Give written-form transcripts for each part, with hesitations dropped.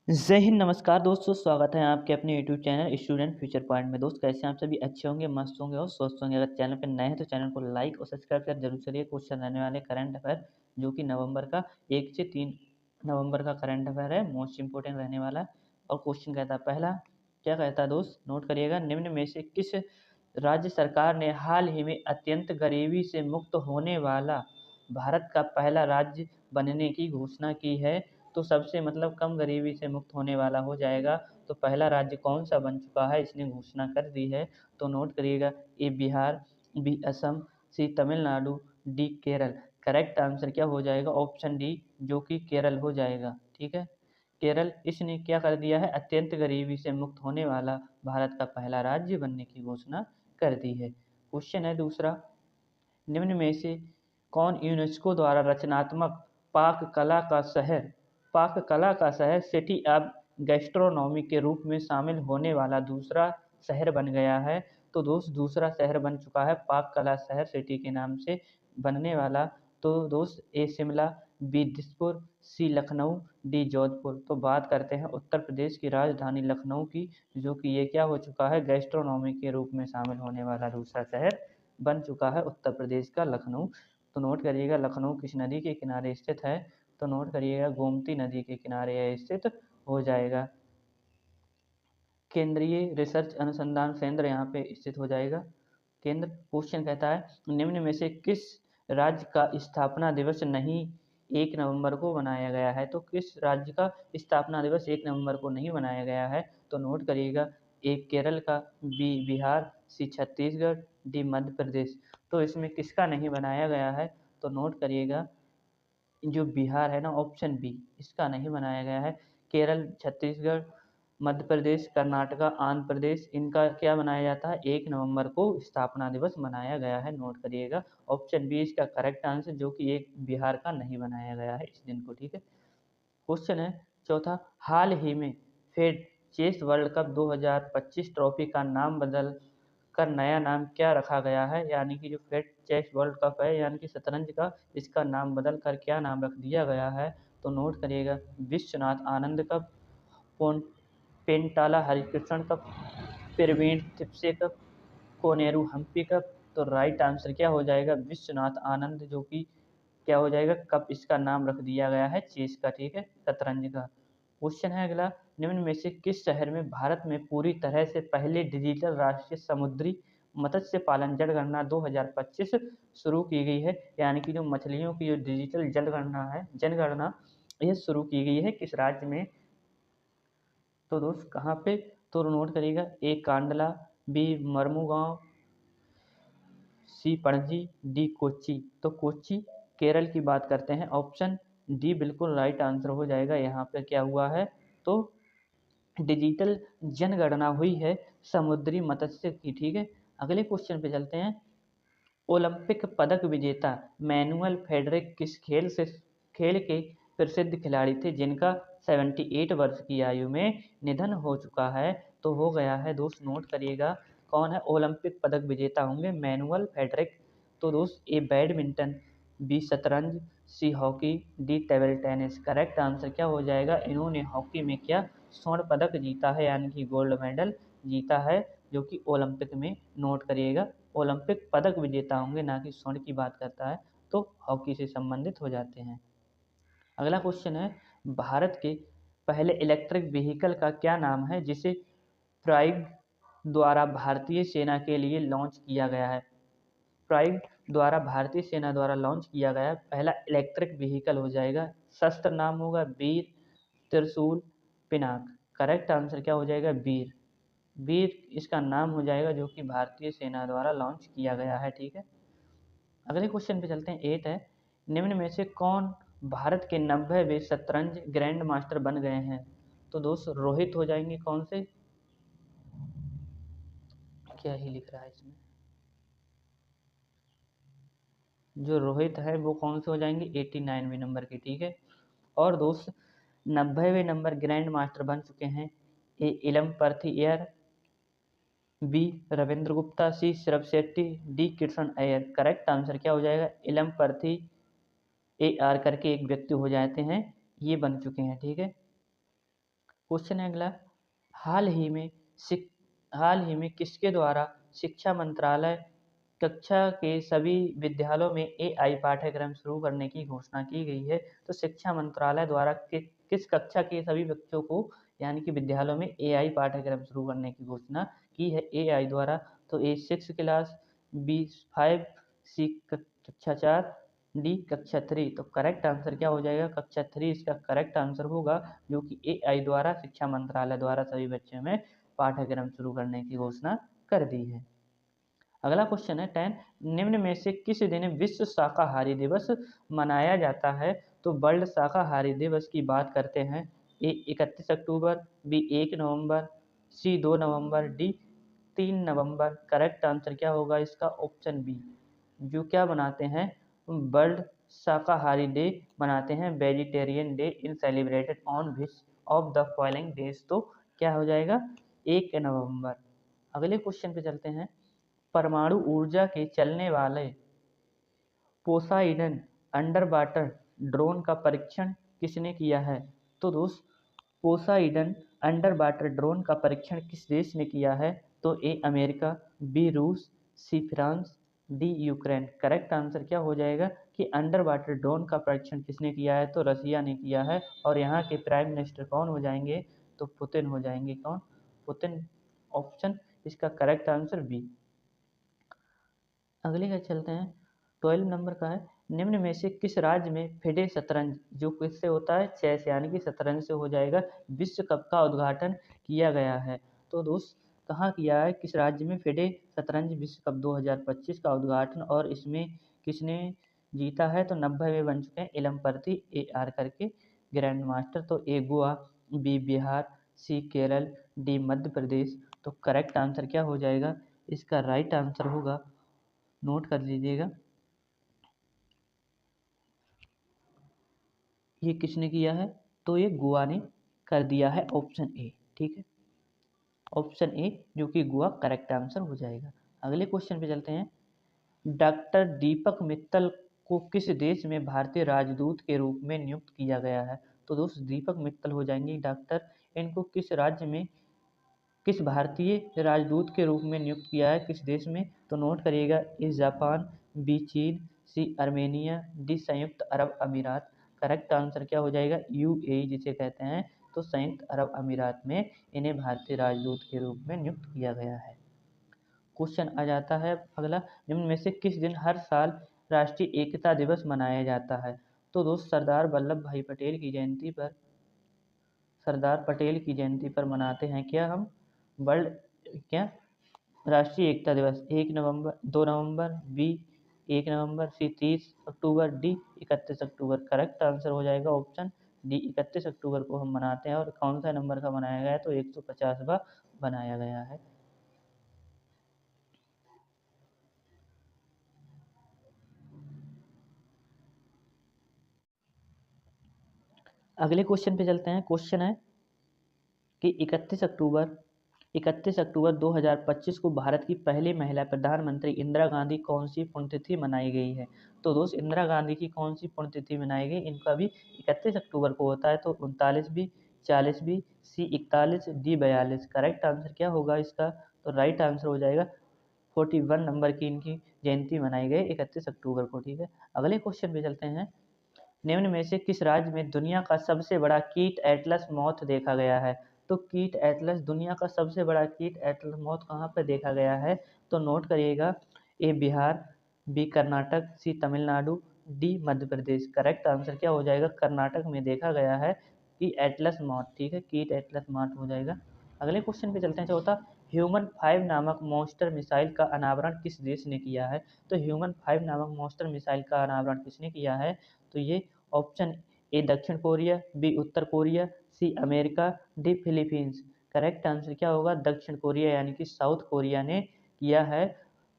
जय हिंद, नमस्कार दोस्तों। स्वागत है आपके अपने YouTube channel student future point में। दोस्त कैसे हैं आप सभी? अच्छे होंगे, मस्त होंगे और स्वस्थ होंगे। अगर चैनल पर नए हैं तो चैनल को लाइक और सब्सक्राइब कर जरूर करिए। क्वेश्चन रहने वाले करंट अफेयर जो कि नवंबर का 1 से 3 नवंबर का करंट अफेयर है, मोस्ट इंपोर्टेंट रहने वाला है। और क्वेश्चन कहता है पहला, क्या कहता है दोस्त, नोट करिएगा। निम्न में से किस राज्य सरकार ने हाल ही में अत्यंत गरीबी से मुक्त होने वाला भारत का पहला राज्य बनने की घोषणा की है? तो सबसे कम गरीबी से मुक्त होने वाला हो जाएगा। तो पहला राज्य कौन सा बन चुका है, इसने घोषणा कर दी है। तो नोट करिएगा, A Bihar, B Assam, C Tamil Nadu, D Kerala. Correct answer क्या हो जाएगा? ऑप्शन डी, जो कि केरल हो जाएगा। ठीक है, केरल इसने क्या कर दिया है, अत्यंत गरीबी से मुक्त होने वाला भारत का पहला राज्य बनने की घोषणा कर दी है। क्वेश्चन है दूसरा, निम्न में से कौन यूनेस्को द्वारा रचनात्मक पाक कला का शहर सिटी ऑफ गैस्ट्रोनॉमी के रूप में शामिल होने वाला दूसरा शहर बन गया है? तो दोस्त दूसरा शहर बन चुका है पाक कला शहर सिटी के नाम से बनने वाला। तो दोस्त ए शिमला, बी दिसपुर, सी लखनऊ, डी जोधपुर। तो बात करते हैं उत्तर प्रदेश की राजधानी लखनऊ की, जो कि ये क्या हो चुका है, गैस्ट्रोनॉमी के रूप में शामिल होने वाला दूसरा शहर बन चुका है उत्तर प्रदेश का लखनऊ। तो नोट करिएगा, लखनऊ किस नदी के किनारे स्थित है? तो नोट करिएगा, गोमती नदी के किनारे यह स्थित हो जाएगा। केंद्रीय रिसर्च अनुसंधान केंद्र यहाँ पे स्थित हो जाएगा केंद्र। क्वेश्चन कहता है, निम्न में से किस राज्य का स्थापना दिवस नहीं 1 नवंबर को मनाया गया है? तो किस राज्य का स्थापना दिवस 1 नवंबर को नहीं मनाया गया है? तो नोट करिएगा, ए केरल का, बी बिहार, सी छत्तीसगढ़, डी मध्य प्रदेश। तो इसमें किसका नहीं बनाया गया है? तो नोट करिएगा, जो बिहार है ना, ऑप्शन बी, इसका नहीं बनाया गया है। केरल, छत्तीसगढ़, मध्य प्रदेश, कर्नाटका, आंध्र प्रदेश, इनका क्या मनाया जाता है, 1 नवंबर को स्थापना दिवस मनाया गया है। नोट करिएगा, ऑप्शन बी इसका करेक्ट आंसर, जो कि एक बिहार का नहीं बनाया गया है इस दिन को। ठीक है, क्वेश्चन है चौथा, हाल ही में FIDE chess world cup 2025 trophy का नाम बदल कर नया नाम क्या रखा गया है? यानी कि जो फेड चेस वर्ल्ड कप है, यानी कि शतरंज का, इसका नाम बदल कर क्या नाम रख दिया गया है? तो नोट करिएगा, Vishwanath Anand cup, Pentala Harikrishna cup, Praveen Thipsay cup, Koneru Humpy cup. तो राइट आंसर क्या हो जाएगा, विश्वनाथ आनंद, जो कि क्या हो जाएगा, कप इसका नाम रख दिया गया है चेस का। ठीक है, शतरंज का। क्वेश्चन है अगला, निम्न में से किस शहर में भारत में पूरी तरह से पहले डिजिटल राष्ट्रीय समुद्री मत्स्य पालन जनगणना 2025 शुरू की गई है? यानी कि जो मछलियों की जो डिजिटल जनगणना यह शुरू की गई है किस राज्य में? तो दोस्त कहाँ पे? तो नोट करिएगा, ए कांडला, बी मरमुगांव, सी पणजी, डी कोच्चि। तो कोच्चि केरल की बात करते हैं, ऑप्शन डी बिल्कुल राइट आंसर हो जाएगा। यहाँ पे क्या हुआ है, तो डिजिटल जनगणना हुई है समुद्री मत्स्य की। ठीक है, अगले क्वेश्चन पे चलते हैं। ओलंपिक पदक विजेता मैनुअल फेडरिक किस खेल के प्रसिद्ध खिलाड़ी थे जिनका 78 वर्ष की आयु में निधन हो चुका है? तो हो गया है दोस्त, नोट करिएगा, कौन है ओलंपिक पदक विजेता होंगे? Manuel Frederick. तो दोस्त ए बैडमिंटन, बी शतरंज, C hockey, D table tennis. Correct answer क्या हो जाएगा, इन्होंने हॉकी में क्या स्वर्ण पदक जीता है, यानी कि गोल्ड मेडल जीता है, जो कि ओलंपिक में। नोट करिएगा, ओलंपिक पदक विजेता होंगे, ना कि स्वर्ण की बात करता है तो हॉकी से संबंधित हो जाते हैं। अगला क्वेश्चन है, भारत के पहले इलेक्ट्रिक व्हीकल का क्या नाम है जिसे प्राइड द्वारा भारतीय सेना के लिए लॉन्च किया गया है? प्राइड द्वारा भारतीय सेना द्वारा लॉन्च किया गया पहला इलेक्ट्रिक व्हीकल हो जाएगा, शस्त्र नाम होगा वीर, त्रिशूल, पिनाक। करेक्ट आंसर क्या हो जाएगा, वीर। वीर इसका नाम हो जाएगा, जो कि भारतीय सेना द्वारा लॉन्च किया गया है। ठीक है, अगले क्वेश्चन पे चलते हैं। 8 है, निम्न में से कौन भारत के 90वें शतरंज ग्रैंड मास्टर बन गए हैं? तो दोस्त रोहित हो जाएंगे। कौन से, क्या ही लिख रहा है इसमें, जो रोहित है वो कौन से हो जाएंगे, 89वें नंबर के। ठीक है, और दोस्त 90वें नंबर ग्रैंड मास्टर बन चुके हैं A Ilam Parthiyar, B Ravindra Gupta, C Shrabh Shetty, D Krishna Iyer. Correct answer क्या हो जाएगा, इलम परथी ए आर करके एक व्यक्ति हो जाते हैं, ये बन चुके हैं। ठीक है, क्वेश्चन है अगला, हाल ही में किसके द्वारा शिक्षा मंत्रालय कक्षा के सभी विद्यालयों में एआई पाठ्यक्रम शुरू करने की घोषणा की गई है? तो शिक्षा मंत्रालय द्वारा किस कक्षा के सभी बच्चों को यानी कि विद्यालयों में एआई पाठ्यक्रम शुरू करने की घोषणा की है एआई द्वारा? तो ए 6 क्लास, बी 5, सी कक्षा 4, डी कक्षा 3। तो करेक्ट आंसर क्या हो जाएगा? कक्षा 3 इसका करेक्ट आंसर होगा, जो कि एआई द्वारा शिक्षा मंत्रालय द्वारा सभी बच्चों में पाठ्यक्रम शुरू करने की घोषणा कर दी है। अगला क्वेश्चन है 10, निम्न में से किस दिन विश्व शाकाहारी दिवस मनाया जाता है? तो वर्ल्ड शाकाहारी दिवस की बात करते हैं। ए 31 अक्टूबर, बी 1 नवंबर, सी 2 नवंबर, डी 3 नवंबर। करेक्ट आंसर क्या होगा इसका? ऑप्शन बी, जो क्या बनाते हैं? वर्ल्ड शाकाहारी डे मनाते हैं, vegetarian day in celebrated on which of the following days. तो क्या हो जाएगा? 1 नवंबर। अगले क्वेश्चन पे चलते हैं, परमाणु ऊर्जा के चलने वाले पोसाइडन अंडर वाटर ड्रोन का परीक्षण किसने किया है? तो दोस्त, पोसाइडन अंडर वाटर ड्रोन का परीक्षण किस देश ने किया है? तो ए अमेरिका, बी रूस, C France, D Ukraine. Correct answer क्या हो जाएगा कि अंडर वाटर ड्रोन का परीक्षण किसने किया है? तो रसिया ने किया है। और यहाँ के प्राइम मिनिस्टर कौन हो जाएंगे? तो पुतिन हो जाएंगे। कौन? पुतिन। ऑप्शन इसका करेक्ट आंसर बी। अगले का चलते हैं, 12 नंबर का है, निम्न में से किस राज्य में फिडे शतरंज, जो किससे होता है? चेस यानी कि शतरंज से हो जाएगा, विश्व कप का उद्घाटन किया गया है? तो दोस्त, कहाँ किया है? किस राज्य में फिडे शतरंज विश्व कप 2025 का उद्घाटन, और इसमें किसने जीता है? तो 90वें बन चुके हैं इलमपर्ती AR करके ग्रैंड मास्टर। तो ए गोवा, बी बिहार, सी केरल, डी मध्य प्रदेश। तो करेक्ट आंसर क्या हो जाएगा? इसका राइट आंसर होगा, नोट कर लीजिएगा, ये किसने किया है? तो ये गोवा ने कर दिया है, ऑप्शन ए। ठीक है, ऑप्शन ए जो कि गोवा करेक्ट आंसर हो जाएगा। अगले क्वेश्चन पे चलते हैं, डॉक्टर दीपक मित्तल को किस देश में भारतीय राजदूत के रूप में नियुक्त किया गया है? तो दोस्त, दीपक मित्तल हो जाएंगे डॉक्टर, इनको किस राज्य में, किस भारतीय राजदूत के रूप में नियुक्त किया है, किस देश में? तो नोट करिएगा, ए जापान, बी चीन, सी आर्मेनिया, डी संयुक्त अरब अमीरात। करेक्ट आंसर क्या हो जाएगा? UAE जिसे कहते हैं। तो संयुक्त अरब अमीरात में इन्हें भारतीय राजदूत के रूप में नियुक्त किया गया है। क्वेश्चन आ जाता है अगला, निम्न में से किस दिन हर साल राष्ट्रीय एकता दिवस मनाया जाता है? तो दोस्त, सरदार वल्लभ भाई पटेल की जयंती पर, सरदार पटेल की जयंती पर मनाते हैं क्या हम वर्ल्ड, क्या, राष्ट्रीय एकता दिवस? 1 नवंबर, 2 नवंबर, बी 1 नवंबर, सी 30 अक्टूबर, डी 31 अक्टूबर। करेक्ट आंसर हो जाएगा ऑप्शन डी, 31 अक्टूबर को हम मनाते हैं। और कौन सा नंबर का बनाया गया है? तो 150वां बनाया गया है। अगले क्वेश्चन पे चलते हैं। क्वेश्चन है कि 31 अक्टूबर 2025 को भारत की पहली महिला प्रधानमंत्री इंदिरा गांधी कौन सी पुण्यतिथि मनाई गई है? तो दोस्त, इंदिरा गांधी की कौन सी पुण्यतिथि मनाई गई? इनका भी 31 अक्टूबर को होता है। तो 39 भी, 40 भी, सी 41, डी 42। करेक्ट आंसर क्या होगा इसका? तो राइट आंसर हो जाएगा 41 नंबर की इनकी जयंती मनाई गई 31 अक्टूबर को। ठीक है, अगले क्वेश्चन पे चलते हैं, निम्न में से किस राज्य में दुनिया का सबसे बड़ा कीट एटलस मॉथ देखा गया है? तो कीट एटलस, दुनिया का सबसे बड़ा कीट एटलस मॉथ कहाँ पर देखा गया है? तो नोट करिएगा, A Bihar, B Karnataka, C Tamil Nadu, D Madhya Pradesh. Correct answer क्या हो जाएगा? कर्नाटक में देखा गया है कि एटलस मॉथ। ठीक है, कीट एटलस मॉथ हो जाएगा। अगले क्वेश्चन पे चलते हैं, चौथा, ह्यूमन 5 नामक मॉन्स्टर मिसाइल का अनावरण किस देश ने किया है? तो ह्यूमन 5 नामक मॉन्स्टर मिसाइल का अनावरण किसने किया है? तो ये ऑप्शन ए दक्षिण कोरिया, बी उत्तर Korea, C America, D Philippines. Correct answer क्या होगा? दक्षिण कोरिया यानी कि साउथ कोरिया ने किया है।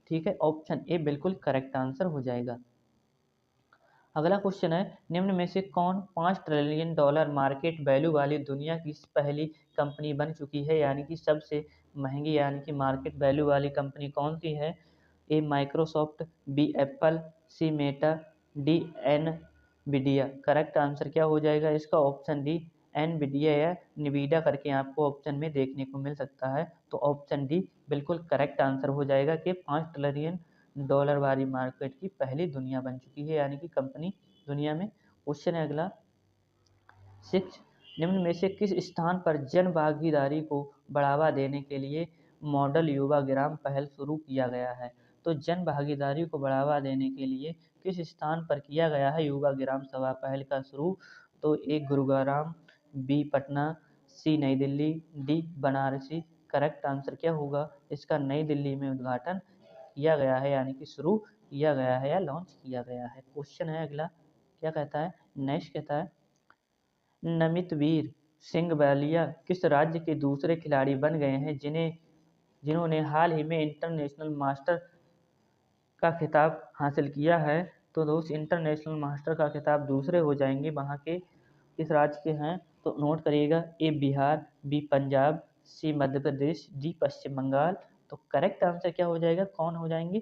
ठीक है, ऑप्शन ए बिल्कुल करेक्ट आंसर हो जाएगा। अगला क्वेश्चन है, निम्न में से कौन $5 ट्रिलियन मार्केट वैल्यू वाली दुनिया की पहली कंपनी बन चुकी है, यानी कि सबसे महंगी यानी कि मार्केट वैल्यू वाली कंपनी कौन सी है? A Microsoft, B Apple, C Meta, D Nvidia. Correct answer क्या हो जाएगा इसका? ऑप्शन डी एनवीडिया या निविडा करके आपको ऑप्शन में देखने को मिल सकता है। तो ऑप्शन डी बिल्कुल करेक्ट आंसर हो जाएगा कि $5 ट्रिलियन वाली मार्केट की पहली दुनिया बन चुकी है, यानी कि कंपनी दुनिया में। क्वेश्चन है अगला 6, निम्न में से किस स्थान पर जन भागीदारी को बढ़ावा देने के लिए मॉडल युवा ग्राम पहल शुरू किया गया है? तो जन भागीदारी को बढ़ावा देने के लिए किस स्थान पर किया गया है युवा ग्राम सभा पहल का शुरू? तो ए गुरुग्राम, बी पटना, सी नई Delhi, D Banarasi. Correct answer क्या होगा? इसका नई दिल्ली में उद्घाटन किया गया है, यानी कि शुरू किया गया है या लॉन्च किया गया है। क्वेश्चन है अगला, क्या कहता है? नेक्स्ट कहता है नमितवीर सिंह बलिया किस राज्य के दूसरे खिलाड़ी बन गए हैं जिन्होंने हाल ही में इंटरनेशनल मास्टर का खिताब हासिल किया है? तो दोस्त इंटरनेशनल मास्टर का खिताब दूसरे हो जाएंगे वहाँ के किस राज्य के हैं? तो नोट करिएगा, A Bihar, B Punjab, C Madhya Pradesh, D पश्चिम बंगाल। तो करेक्ट आंसर क्या हो जाएगा? कौन हो जाएंगे?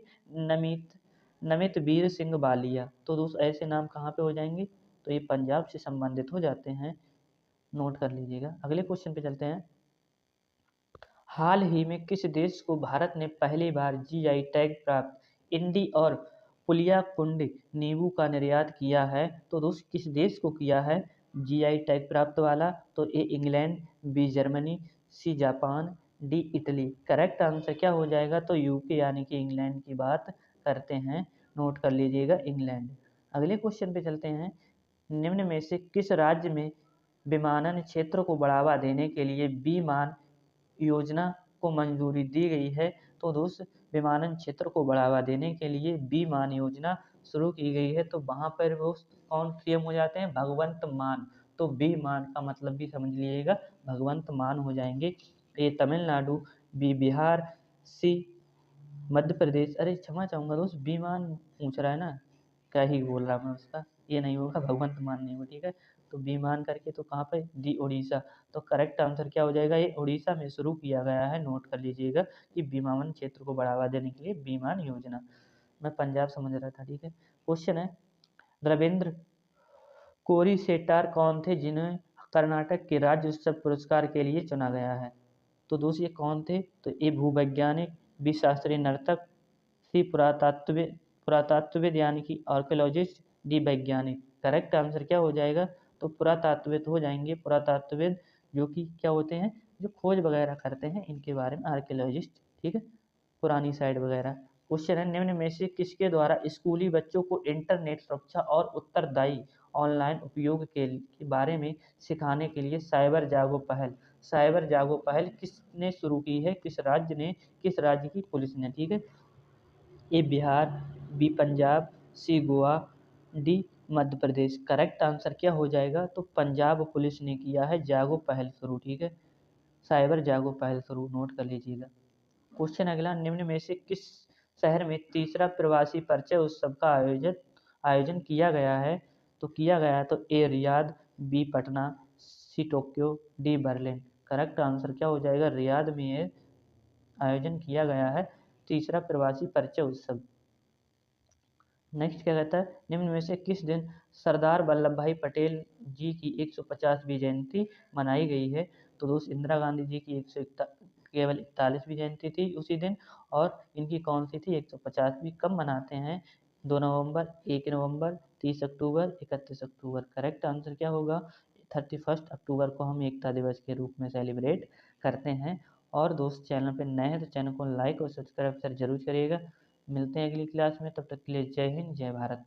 नमितवीर सिंह बालिया। तो दोस्त ऐसे नाम कहाँ पे हो जाएंगे? तो ये पंजाब से संबंधित हो जाते हैं, नोट कर लीजिएगा। अगले क्वेश्चन पे चलते हैं। हाल ही में किस देश को भारत ने पहली बार जीआई टैग प्राप्त इंडी और पुलियाकुंड नींबू का निर्यात किया है? तो दोस्त किस देश को किया है जीआई टैग प्राप्त वाला? तो A England, B Germany, C Japan, D Italy. Correct answer क्या हो जाएगा? तो यूके यानी कि इंग्लैंड की बात करते हैं, नोट कर लीजिएगा इंग्लैंड। अगले क्वेश्चन पे चलते हैं। निम्न में से किस राज्य में विमानन क्षेत्र को बढ़ावा देने के लिए विमान योजना को मंजूरी दी गई है? तो दोस्त विमानन क्षेत्र को बढ़ावा देने के लिए विमान योजना शुरू की गई है। तो वहाँ पर वो कौन सीएम हो जाते हैं? भगवंत मान। तो बी मान का मतलब भी समझ लीजिएगा, भगवंत मान हो जाएंगे। ए तमिलनाडु, बी बिहार, सी मध्य प्रदेश। अरे क्षमा चाहूँगा दोस्त, बी मान पूछ रहा है ना, क्या ही बोल रहा मैं उसका, ये नहीं होगा, भगवंत मान नहीं होगा, ठीक है। तो बी मान करके तो कहाँ पे? डी उड़ीसा। तो करेक्ट आंसर क्या हो जाएगा? ये उड़ीसा में शुरू किया गया है, नोट कर लीजिएगा कि विमानन क्षेत्र को बढ़ावा देने के लिए विमान योजना। मैं पंजाब समझ रहा था, ठीक है। क्वेश्चन है रविंद्र कोरी सेट्टार कौन थे जिन्हें कर्नाटक के राज्य उत्सव पुरस्कार के लिए चुना गया है? तो दोस्त ये कौन थे? तो ए भूवैज्ञानिक, बी शास्त्रीय नर्तक, सी पुरातत्वविद यानी कि आर्कियोलॉजिस्ट, डी वैज्ञानिक। करेक्ट आंसर क्या हो जाएगा? तो पुरातत्वविद हो जाएंगे, पुरातत्वविद जो कि क्या होते हैं? जो खोज वगैरह करते हैं इनके बारे में, आर्कियोलॉजिस्ट, ठीक है, पुरानी साइट वगैरह। क्वेश्चन है निम्न में से किसके द्वारा स्कूली बच्चों को इंटरनेट सुरक्षा और उत्तरदायी ऑनलाइन उपयोग के बारे में सिखाने के लिए साइबर जागो पहल किसने शुरू की है? किस राज्य ने, किस राज्य की पुलिस ने? ठीक है, ए बिहार, बी पंजाब, सी Goa, D Madhya Pradesh. Correct answer क्या हो जाएगा? तो पंजाब पुलिस ने किया है जागो पहल शुरू, ठीक है, साइबर जागो पहल शुरू, नोट कर लीजिएगा। क्वेश्चन अगला, निम्न में से किस शहर में तीसरा प्रवासी परिचय उत्सव का आयोजन किया गया है? तो किया गया है तो A Riyadh, B Patna, C Tokyo, D Berlin. Correct answer क्या हो जाएगा? रियाद में ये आयोजन किया गया है तीसरा प्रवासी परिचय उत्सव। नेक्स्ट क्या कहता है, निम्न में से किस दिन सरदार वल्लभ भाई पटेल जी की 150वीं जयंती मनाई गई है? तो दोस्त इंदिरा गांधी जी की केवल 41वीं जयंती थी उसी दिन, और इनकी कौन सी थी 150वीं? कब मनाते हैं? 2 नवंबर, 1 नवंबर, 30 अक्टूबर, 31 अक्टूबर। करेक्ट आंसर क्या होगा? 31 अक्टूबर को हम एकता दिवस के रूप में सेलिब्रेट करते हैं। और दोस्त चैनल पर नए हैं तो चैनल को लाइक और सब्सक्राइब जरूर करिएगा। मिलते हैं अगली क्लास में, तब तक के लिए जय हिंद, जय भारत।